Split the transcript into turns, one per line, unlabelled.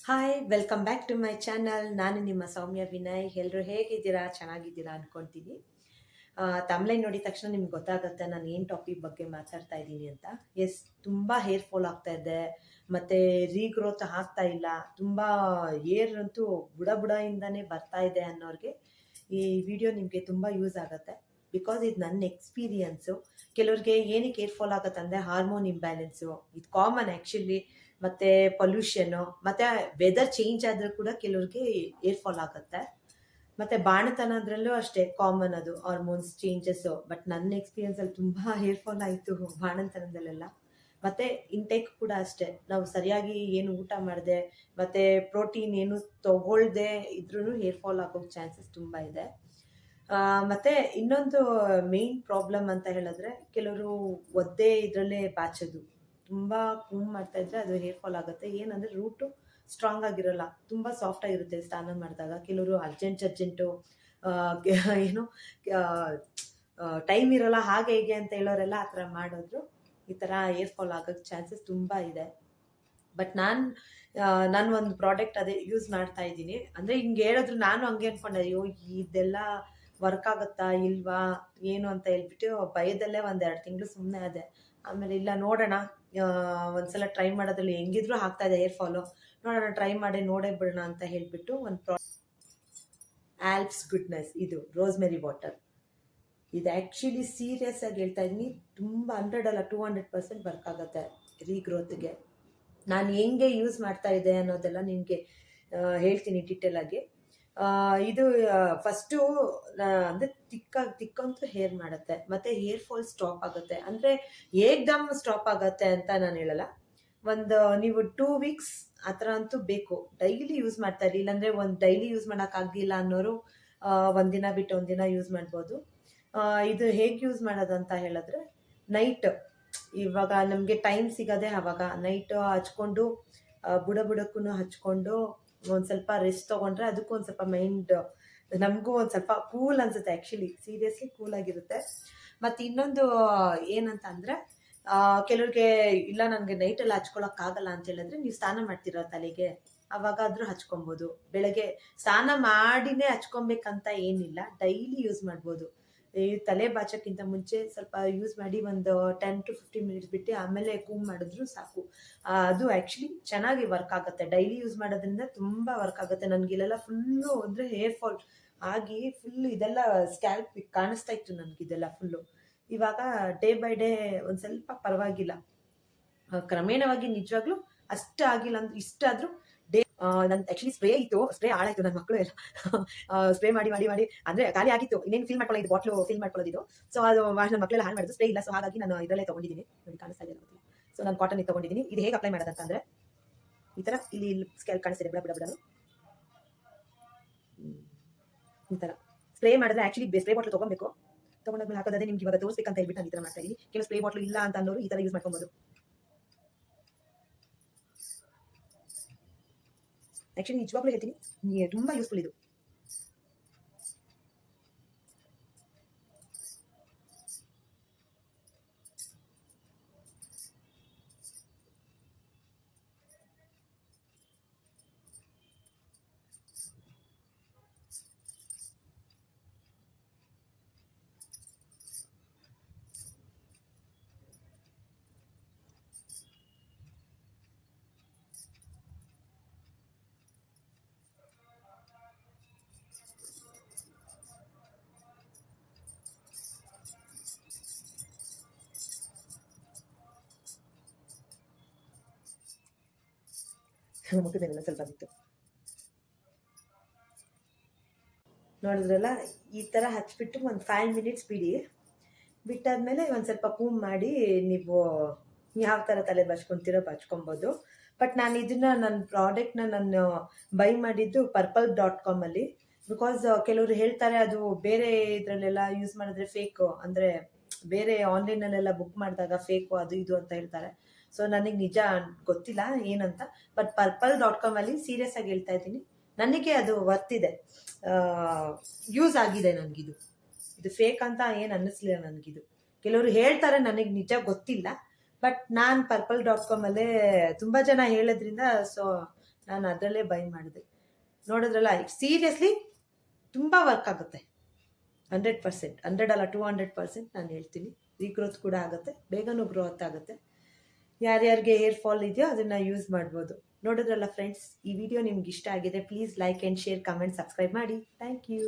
Hi welcome back to my channel. ನಾನು ನಿಮ್ಮ ಸೌಮ್ಯ ವಿನಯ್. ಎಲ್ಲರೂ ಹೇಗಿದ್ದೀರಾ? ಚೆನ್ನಾಗಿದ್ದೀರಾ ಅನ್ಕೊತೀನಿ. ತಮ್ಲೈನ್ ನೋಡಿದ ತಕ್ಷಣ ನಿಮ್ಗೆ ಗೊತ್ತಾಗುತ್ತೆ ನಾನು ಏನು ಟಾಪಿಕ್ ಬಗ್ಗೆ ಮಾತಾಡ್ತಾ ಇದ್ದೀನಿ ಅಂತ. ಎಸ್, ತುಂಬ ಹೇರ್ ಫಾಲ್ ಆಗ್ತಾ ಇದೆ, ಮತ್ತು ರೀಗ್ರೋತ್ ಆಗ್ತಾ ಇಲ್ಲ. ತುಂಬ ಏರ್ ಅಂತೂ ಬುಡ ಬರ್ತಾ ಇದೆ ಅನ್ನೋರಿಗೆ ಈ ವಿಡಿಯೋ ನಿಮಗೆ ತುಂಬ ಯೂಸ್ ಆಗುತ್ತೆ. ಬಿಕಾಸ್ ಇದು ನನ್ನ ಎಕ್ಸ್ಪೀರಿಯನ್ಸು. ಕೆಲವ್ರಿಗೆ ಏನಕ್ಕೆ ಏರ್ ಫಾಲ್ ಆಗುತ್ತೆ ಅಂದರೆ ಹಾರ್ಮೋನ್ ಇಂಬ್ಯಾಲೆನ್ಸು, ಇದು ಕಾಮನ್ ಆ್ಯಕ್ಚುಲಿ. ಮತ್ತು ಪೊಲ್ಯೂಷನ್ನು, ಮತ್ತು ವೆದರ್ ಚೇಂಜ್ ಆದರೂ ಕೂಡ ಕೆಲವ್ರಿಗೆ ಏರ್ ಫಾಲ್ ಆಗುತ್ತೆ. ಮತ್ತು ಬಾಣತನದ್ರಲ್ಲೂ ಅಷ್ಟೇ ಕಾಮನ್, ಅದು ಹಾರ್ಮೋನ್ಸ್ ಚೇಂಜಸ್ಸು. ಬಟ್ ನನ್ನ ಎಕ್ಸ್ಪೀರಿಯನ್ಸಲ್ಲಿ ತುಂಬ ಹೇರ್ ಫಾಲ್ ಆಯಿತು ಬಾಣತನದಲ್ಲೆಲ್ಲ. ಮತ್ತು ಇಂಟೇಕ್ ಕೂಡ ಅಷ್ಟೇ, ನಾವು ಸರಿಯಾಗಿ ಏನು ಊಟ ಮಾಡಿದೆ ಮತ್ತು ಪ್ರೋಟೀನ್ ಏನು ತೊಗೊಳ್ದೆ ಇದ್ರೂ ಹೇರ್ ಫಾಲ್ ಆಗೋಕ್ಕೆ ಚಾನ್ಸಸ್ ತುಂಬ ಇದೆ. ಮತ್ತು ಇನ್ನೊಂದು ಮೇನ್ ಪ್ರಾಬ್ಲಮ್ ಅಂತ ಹೇಳಿದ್ರೆ, ಕೆಲವರು ಒದ್ದೆ ಇದರಲ್ಲೇ ಬಾಚೋದು, ತುಂಬ ಕೂಮ್ ಮಾಡ್ತಾ ಇದ್ರೆ ಅದು ಹೇರ್ ಫಾಲ್ ಆಗುತ್ತೆ. ಏನಂದರೆ ರೂಟು ಸ್ಟ್ರಾಂಗ್ ಆಗಿರಲ್ಲ, ತುಂಬ ಸಾಫ್ಟ್ ಆಗಿರುತ್ತೆ ಸ್ನಾನ ಮಾಡಿದಾಗ. ಕೆಲವರು ಅರ್ಜೆಂಟು ಏನು ಟೈಮ್ ಇರೋಲ್ಲ ಹಾಗೆ ಹೀಗೆ ಅಂತ ಹೇಳೋರೆಲ್ಲ ಆ ಥರ ಮಾಡಿದ್ರು ಈ ಥರ ಏರ್ ಫಾಲ್ ಆಗೋಕ್ಕೆ ಚಾನ್ಸಸ್ ತುಂಬ ಇದೆ. ಬಟ್ ನಾನು ಒಂದು ಪ್ರಾಡಕ್ಟ್ ಅದೇ ಯೂಸ್ ಮಾಡ್ತಾ ಇದ್ದೀನಿ. ಅಂದರೆ ಹಿಂಗೆ ಹೇಳಿದ್ರು ನಾನು ಹಂಗೆ ಅಂದ್ಕೊಂಡೆ, ಅಯ್ಯೋ ಇದೆಲ್ಲ ವರ್ಕ್ ಆಗುತ್ತಾ ಇಲ್ವಾ ಏನು ಅಂತ ಹೇಳ್ಬಿಟ್ಟು ಭಯದಲ್ಲೇ 1-2 ತಿಂಗಳು ಸುಮ್ಮನೆ ಅದೇ. ಆಮೇಲೆ ಇಲ್ಲ ನೋಡೋಣ, ಒಂದ್ಸಲ ಟ್ರೈ ಮಾಡೋದ್ರಲ್ಲಿ ಹೆಂಗಿದ್ರು ಆಗ್ತಾ ಇದೆ ಹೇರ್ ಫಾಲು, ನೋಡೋಣ ಟ್ರೈ ಮಾಡಿ ನೋಡೇ ಬಿಡೋಣ ಅಂತ ಹೇಳಿಬಿಟ್ಟು ಒಂದು ಆಲ್ಪ್ಸ್ ಗುಡ್ನೆಸ್, ಇದು ರೋಸ್ಮೆರಿ ವಾಟರ್. ಇದು ಆ್ಯಕ್ಚುಲಿ ಸೀರಿಯಸ್ ಆಗಿ ಹೇಳ್ತಾ ಇದ್ದೀನಿ, ತುಂಬ 100 ಅಲ್ಲ 200% ವರ್ಕ್ ಆಗುತ್ತೆ ರೀಗ್ರೋತ್ಗೆ. ನಾನು ಹೆಂಗೆ ಯೂಸ್ ಮಾಡ್ತಾ ಇದ್ದೆ ಅನ್ನೋದೆಲ್ಲ ನಿಮಗೆ ಹೇಳ್ತೀನಿ ಡೀಟೇಲ್ ಆಗಿ. ಇದು ಫಸ್ಟು ಅಂದರೆ ತಿಕ್ಕಂತೂ ಹೇರ್ ಮಾಡುತ್ತೆ, ಮತ್ತು ಹೇರ್ ಫಾಲ್ ಸ್ಟಾಪ್ ಆಗುತ್ತೆ. ಅಂದರೆ ಏಕ್ದಮ್ ಸ್ಟಾಪ್ ಆಗುತ್ತೆ ಅಂತ ನಾನು ಹೇಳಲ್ಲ, ನೀವು 2 ವೀಕ್ಸ್ ಆ ಥರ ಅಂತೂ ಬೇಕು. ಡೈಲಿ ಯೂಸ್ ಮಾಡ್ತಾ ಇರಲಿ, ಇಲ್ಲಾಂದರೆ ಡೈಲಿ ಯೂಸ್ ಮಾಡೋಕ್ಕಾಗಲಿಲ್ಲ ಅನ್ನೋರು ಒಂದಿನ ಬಿಟ್ಟು ಒಂದಿನ ಯೂಸ್ ಮಾಡ್ಬೋದು. ಇದು ಹೇಗೆ ಯೂಸ್ ಮಾಡೋದಂತ ಹೇಳಿದ್ರೆ, ನೈಟ್ ಇವಾಗ ನಮಗೆ ಟೈಮ್ ಸಿಗೋದೆ ಆವಾಗ ನೈಟ್ ಹಚ್ಕೊಂಡು ಬುಡಕ್ಕೂ ಹಚ್ಕೊಂಡು ಒಂದು ಸ್ವಲ್ಪ ರೆಸ್ಟ್ ತೊಗೊಂಡ್ರೆ ಅದಕ್ಕೂ ಒಂದು ಸ್ವಲ್ಪ ಮೈಂಡ್, ನಮಗೂ ಒಂದು ಸ್ವಲ್ಪ ಕೂಲ್ ಅನಿಸುತ್ತೆ. ಆ್ಯಕ್ಚುಲಿ ಸೀರಿಯಸ್ಲಿ ಕೂಲಾಗಿರುತ್ತೆ. ಮತ್ತು ಇನ್ನೊಂದು ಏನಂತ ಅಂದರೆ, ಕೆಲವ್ರಿಗೆ ಇಲ್ಲ ನನಗೆ ನೈಟಲ್ಲಿ ಹಚ್ಕೊಳಕ್ಕಾಗಲ್ಲ ಅಂತ ಹೇಳಿದ್ರೆ, ನೀವು ಸ್ನಾನ ಮಾಡ್ತೀರ ತಲೆಗೆ, ಅವಾಗಾದರೂ ಹಚ್ಕೊಬೋದು. ಬೆಳಗ್ಗೆ ಸ್ನಾನ ಮಾಡಿನೇ ಹಚ್ಕೊಬೇಕಂತ ಏನಿಲ್ಲ, ಡೈಲಿ ಯೂಸ್ ಮಾಡ್ಬೋದು. ಈ ತಲೆ ಬಾಚೋಕ್ಕಿಂತ ಮುಂಚೆ ಸ್ವಲ್ಪ ಯೂಸ್ ಮಾಡಿ ಒಂದು 10 to 15 ಮಿನಿಟ್ಸ್ ಬಿಟ್ಟು ಆಮೇಲೆ ಕೂಮ್ ಮಾಡಿದ್ರು ಸಾಕು. ಅದು ಆ್ಯಕ್ಚುಲಿ ಚೆನ್ನಾಗಿ ವರ್ಕ್ ಆಗುತ್ತೆ. ಡೈಲಿ ಯೂಸ್ ಮಾಡೋದ್ರಿಂದ ತುಂಬ ವರ್ಕ್ ಆಗುತ್ತೆ. ನನಗಿಲ್ಲೆಲ್ಲ ಫುಲ್ಲು ಅಂದರೆ ಹೇರ್ ಫಾಲ್ ಆಗಿ ಫುಲ್ಲು ಇದೆಲ್ಲ ಸ್ಕ್ಯಾಲ್ಪ್ ಕಾಣಿಸ್ತಾ ಇತ್ತು ನನಗಿದೆಲ್ಲ ಫುಲ್ಲು. ಇವಾಗ ಡೇ ಬೈ ಡೇ ಒಂದು ಸ್ವಲ್ಪ ಪರವಾಗಿಲ್ಲ, ಕ್ರಮೇಣವಾಗಿ ನಿಜವಾಗ್ಲೂ ಅಷ್ಟು ಆಗಿಲ್ಲ ಅಂದ್ರೆ ಇಷ್ಟಾದರೂ ಡೇ. ನನ್ನ ಆ್ಯಕ್ಚುಲಿ ಸ್ಪ್ರೇ ಹಾಳಾಯಿತು, ನನ್ನ ಮಕ್ಕಳು ಎಲ್ಲ ಸ್ಪ್ರೇ ಮಾಡಿ ಮಾಡಿ ಮಾಡಿ ಅಂದರೆ ಖಾಲಿ ಆಗಿತ್ತು, ಇನ್ನೇನು ಫಿಲ್ ಮಾಡ್ಕೊಳ್ಳೋದು, ಬಾಟ್ಲು ಫಿಲ್ ಮಾಡ್ಕೊಳ್ಳೋದಿದ್ದು. ಸೊ ಅದು ನನ್ನ ಮಕ್ಕಳೆಲ್ಲ ಹಾಳು ಮಾಡಿದ್ರು, ಸ್ಪ್ರೇ ಇಲ್ಲ. ಸೊ ಹಾಗಾಗಿ ನಾನು ಇದರಲ್ಲೇ ತೊಗೊಂಡಿದ್ದೀನಿ, ನೋಡಿ ಕಾಣಿಸ್ತಾ ಇದೆ ಗೊತ್ತಿಲ್ಲ. ಸೊ ನಾನು ಕಾಟನ್ ಇದು ತೊಗೊಂಡಿದ್ದೀನಿ. ಇದು ಹೇಗೆ ಅಪ್ಲೈ ಮಾಡೋದಂತ ಅಂದರೆ, ಈ ಥರ ಇಲ್ಲಿ ಸ್ಕ್ಯಾಲ್ಪ್ ಕಾಣಿಸ್ತಿದೆ ಬಿಡೋದು ಈ ಥರ ಸ್ಪ್ರೇ ಮಾಡಿದ್ರೆ. ಆ್ಯಕ್ಚುಲಿ ಸ್ಪ್ರೇ ಬಾಟ್ಲು ತೊಗೊಬೇಕು, ತೊಗೊಂಡಾದ್ಮೇಲೆ ಹಾಕೋದೇ ನಿಮ್ಗೆ ಇವಾಗ ತೋರಿಸ್ಬೇಕಂತ ಹೇಳ್ಬಿಟ್ಟು ನಾನು ಈ ಥರ ಮಾಡ್ತಾ ಇದ್ದೀನಿ. ಕೆಲವು ಸ್ಪ್ರೇ ಬಾಟ್ಲು ಇಲ್ಲ ಅಂತ ಅನ್ನೋರು ಈ ಥರ ಯೂಸ್ ಮಾಡ್ಕೊಬೋದು. ಆ್ಯಕ್ಚುಲಿ ನಿಜವಾಗ್ಲೂ ಹೇಳ್ತೀನಿ, ತುಂಬ ಯೂಸ್ಫುಲ್ ಇದು. ಮುಟ್ಟಿದ್ದೇನೆ ಸ್ವಲ್ಪ ಬಿಟ್ಟು, ನೋಡಿದ್ರಲ್ಲ ಈ ಥರ ಹಚ್ಬಿಟ್ಟು ಒಂದು 5 ಮಿನಿಟ್ಸ್ ಬಿಟ್ಟಾದ್ಮೇಲೆ ಒಂದು ಸ್ವಲ್ಪ ಕೂಮ್ ಮಾಡಿ ನೀವು ಯಾವ ಥರ ತಲೆ ಬಾಚ್ಕೊಬೋದು. ಬಟ್ ನಾನು ಇದನ್ನ ನನ್ನ ಪ್ರಾಡಕ್ಟ್ನ ನಾನು ಬೈ ಮಾಡಿದ್ದು purple.com ಅಲ್ಲಿ. ಬಿಕಾಸ್ ಕೆಲವರು ಹೇಳ್ತಾರೆ ಅದು ಬೇರೆ ಇದರಲ್ಲೆಲ್ಲ ಯೂಸ್ ಮಾಡಿದ್ರೆ ಫೇಕು, ಅಂದರೆ ಬೇರೆ ಆನ್ಲೈನಲ್ಲೆಲ್ಲ ಬುಕ್ ಮಾಡಿದಾಗ ಫೇಕು ಅದು ಇದು ಅಂತ ಹೇಳ್ತಾರೆ. ಸೊ ನನಗೆ ನಿಜ ಗೊತ್ತಿಲ್ಲ ಏನಂತ. ಬಟ್ purple.com ಅಲ್ಲಿ ಸೀರಿಯಸ್ ಆಗಿ ಹೇಳ್ತಾ ಇದ್ದೀನಿ, ನನಗೆ ಅದು ವರ್ತಿದೆ, ಯೂಸ್ ಆಗಿದೆ ನನಗಿದು. ಇದು ಫೇಕ್ ಅಂತ ಏನು ಅನ್ನಿಸ್ಲಿಲ್ಲ ನನಗಿದು. ಕೆಲವರು ಹೇಳ್ತಾರೆ, ನನಗೆ ನಿಜ ಗೊತ್ತಿಲ್ಲ. ಬಟ್ ನಾನು purple.com ಅಲ್ಲೇ ತುಂಬ ಜನ ಹೇಳೋದ್ರಿಂದ ಸೊ ನಾನು ಅದರಲ್ಲೇ ಬೈ ಮಾಡಿದೆ. ನೋಡಿದ್ರಲ್ಲ, ಸೀರಿಯಸ್ಲಿ ತುಂಬ ವರ್ಕ್ ಆಗುತ್ತೆ. 100%, 100 ಅಲ್ಲ 200% ನಾನು ಹೇಳ್ತೀನಿ. ರೀಗ್ರೋತ್ ಕೂಡ ಆಗುತ್ತೆ, ಬೇಗನೂ ಗ್ರೋತ್ ಆಗುತ್ತೆ. ಯಾರ್ಯಾರಿಗೆ ಹೇರ್ ಫಾಲ್ ಇದೆಯೋ ಅದನ್ನು ಯೂಸ್ ಮಾಡ್ಬೋದು. ನೋಡಿದ್ರಲ್ಲ ಫ್ರೆಂಡ್ಸ್, ಈ ವಿಡಿಯೋ ನಿಮ್ಗೆ ಇಷ್ಟ ಆಗಿದೆ, please like and share, comment, subscribe ಮಾಡಿ. Thank you.